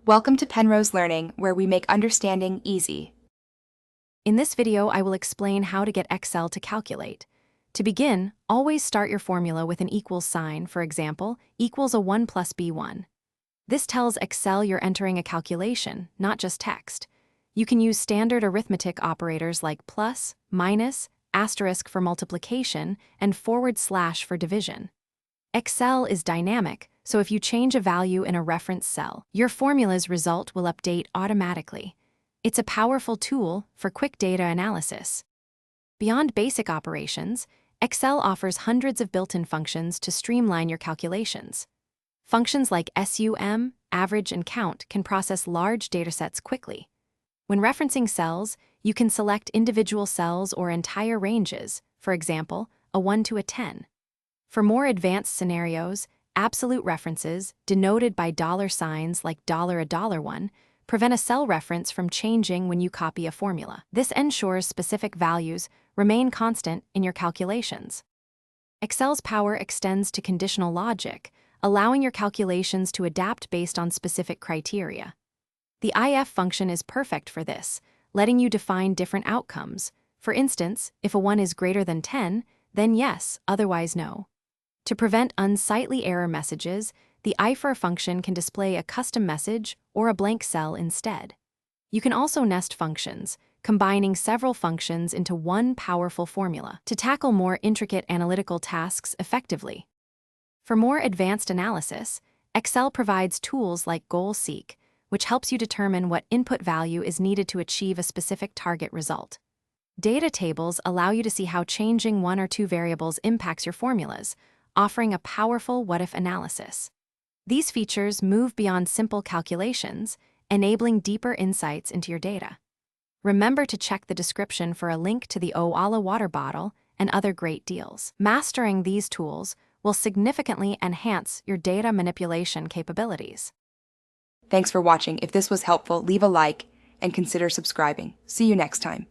Welcome to Penrose Learning, where we make understanding easy. In this video, I will explain how to get Excel to calculate. To begin, always start your formula with an equals sign, for example, equals a 1 plus b1. This tells Excel you're entering a calculation, not just text. You can use standard arithmetic operators like plus, minus, asterisk for multiplication, and forward slash for division. Excel is dynamic, so if you change a value in a reference cell, your formula's result will update automatically. It's a powerful tool for quick data analysis. Beyond basic operations, Excel offers hundreds of built-in functions to streamline your calculations. Functions like sum, average, and count can process large datasets quickly. When referencing cells, you can select individual cells or entire ranges, for example, a 1 to a 10. For more advanced scenarios, absolute references, denoted by dollar signs like $a $1, prevent a cell reference from changing when you copy a formula. This ensures specific values remain constant in your calculations. Excel's power extends to conditional logic, allowing your calculations to adapt based on specific criteria. The if function is perfect for this, letting you define different outcomes. For instance, if a 1 is greater than 10, then yes, otherwise no. To prevent unsightly error messages, the if function can display a custom message or a blank cell instead. You can also nest functions, combining several functions into one powerful formula to tackle more intricate analytical tasks effectively. For more advanced analysis, Excel provides tools like Goal Seek, which helps you determine what input value is needed to achieve a specific target result. Data tables allow you to see how changing one or two variables impacts your formulas, offering a powerful what-if analysis. These features move beyond simple calculations, enabling deeper insights into your data. Remember to check the description for a link to the Oala water bottle and other great deals. Mastering these tools will significantly enhance your data manipulation capabilities. Thanks for watching. If this was helpful, leave a like and consider subscribing. See you next time.